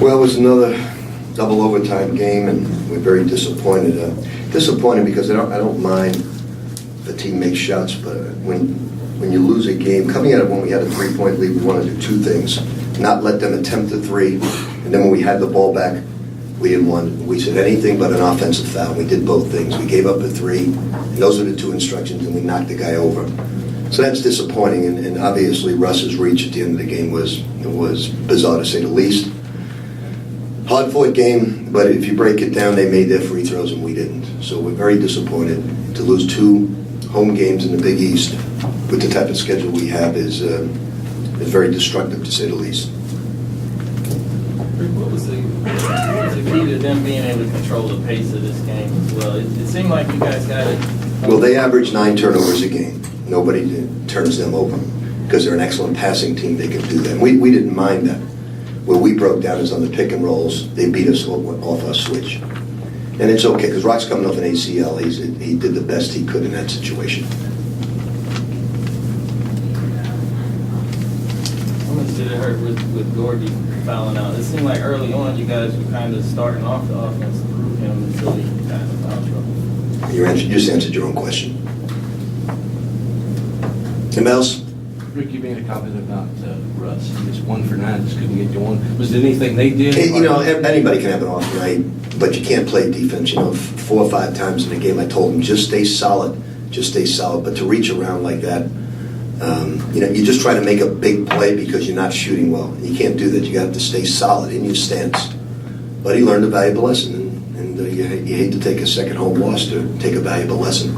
Well, it was another double overtime game, and we're very disappointed. Disappointed because I don't mind the team makes shots, but when you lose a game, coming out of when we had a 3-point lead, we want to do two things: not let them attempt a three, and then when we had the ball back, we didn't want. We said anything but an offensive foul. We did both things. We gave up a three, and those are the two instructions, and we knocked the guy over. So that's disappointing, and obviously Russ's reach at the end of the game was bizarre to say the least. Hard-fought game, but if you break it down, they made their free throws and we didn't. So we're very disappointed. To lose 2 home games in the Big East with the type of schedule we have is very destructive, to say the least. What was the key to them being able to control the pace of this game as well? It seemed like you guys got it. Well, they average 9 turnovers a game. Nobody turns them over because they're an excellent passing team. They can do that. We didn't mind that. Where we broke down is on the pick and rolls. They beat us off our switch. And it's okay, because Rock's coming off an ACL. He did the best he could in that situation. How much did it hurt with Gordy fouling out? It seemed like early on you guys were kind of starting off the offense through him until he got in foul trouble. You just answered your own question. Anybody else? Rick, you made a comment about Russ. Just 1 for 9, just couldn't get you one. Was there anything they did? Anybody can have an off night, but you can't play defense. 4 or 5 times in a game I told him, just stay solid. Just stay solid. But to reach around like that, you just try to make a big play because you're not shooting well. You can't do that. You got to stay solid in your stance. But he learned a valuable lesson, and you hate to take a second home loss to take a valuable lesson.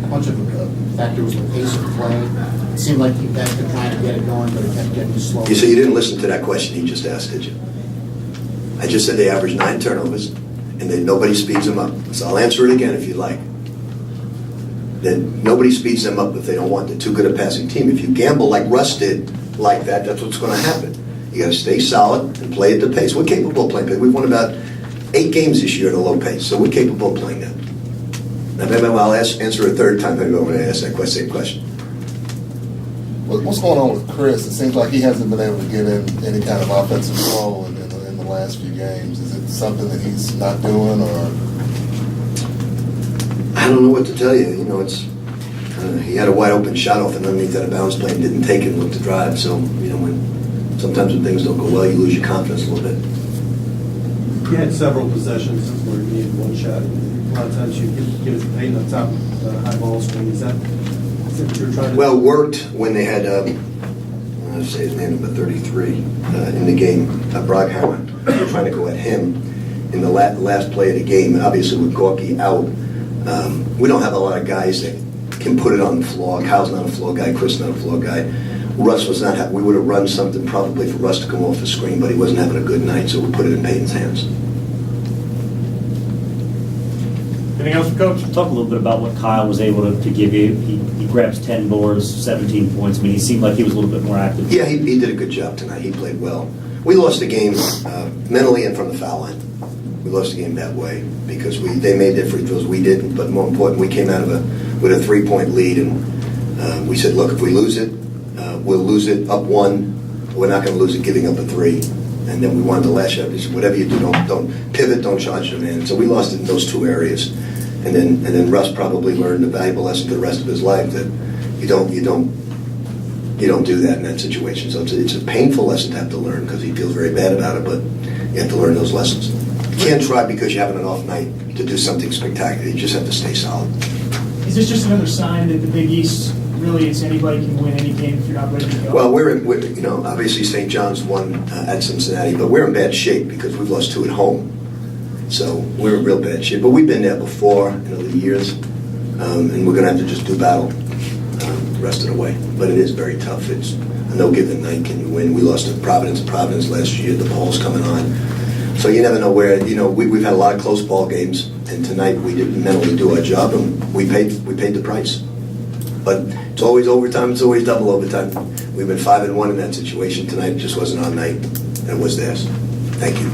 How much of a factor was the pace of play? It seemed like you guys were trying to get it going, but it kept getting slow. You say you didn't listen to that question he just asked, did you? I just said they average 9 turnovers, and then nobody speeds them up. So I'll answer it again if you like. Then nobody speeds them up if they don't want. They're too good a passing team. If you gamble like Russ did like that, that's what's going to happen. You got to stay solid and play at the pace. We're capable of playing pace. We've won about 8 games this year at a low pace, so we're capable of playing that. Now, maybe I'll answer a third time. Maybe I want to ask that same question. What's going on with Chris? It seems like he hasn't been able to get in any kind of offensive role in the last few games. Is it something that he's not doing, or? I don't know what to tell you. It's he had a wide open shot off and underneath that bounce plane, didn't take it, looked to drive. So sometimes when things don't go well, you lose your confidence a little bit. You had several possessions where you needed one shot. A lot of times you get it paint on top of high ball swing. Is that what you're trying to do? Well, worked when they had, I'll say his name, number 33, in the game, Broghammer. They were trying to go at him in the last play of the game. Obviously, with Gorky out, we don't have a lot of guys that can put it on the floor. Kyle's not a floor guy. Chris not a floor guy. Russ was not. We would have run something probably for Russ to come off the screen, but he wasn't having a good night, so we put it in Peyton's hands. Anything else, Coach? Talk a little bit about what Kyle was able to give you. He grabs 10 boards, 17 points. I mean, he seemed like he was a little bit more active. Yeah, he did a good job tonight. He played well. We lost the game mentally and from the foul line. We lost the game that way because they made their free throws. We didn't, but more important, we came out with a 3-point lead, and we said, look, if we lose it, we'll lose it up 1. We're not going to lose it giving up a 3. And then we wanted to lash out. Whatever you do, don't pivot, don't charge them in. So we lost in those 2 areas. And then Russ probably learned a valuable lesson for the rest of his life that you don't do that in that situation. So it's a painful lesson to have to learn because he feels very bad about it, but you have to learn those lessons. You can't try because you're having an off night to do something spectacular. You just have to stay solid. Is this just another sign that the Big East really it's anybody can win any game if you're not ready to go? Well, we're obviously St. John's won at Cincinnati, but we're in bad shape because we've lost 2 at home. So we're in real bad shape. But we've been there before in other years, and we're going to have to just do battle the rest of the way. But it is very tough. It's a no given night can you win. We lost to Providence last year. The ball's coming on. So you never know where, we've had a lot of close ball games, and tonight we didn't mentally do our job, and we paid the price. But it's always overtime, it's always double overtime. We've been 5-1 in that situation. Tonight it just wasn't our night, and it was theirs. Thank you.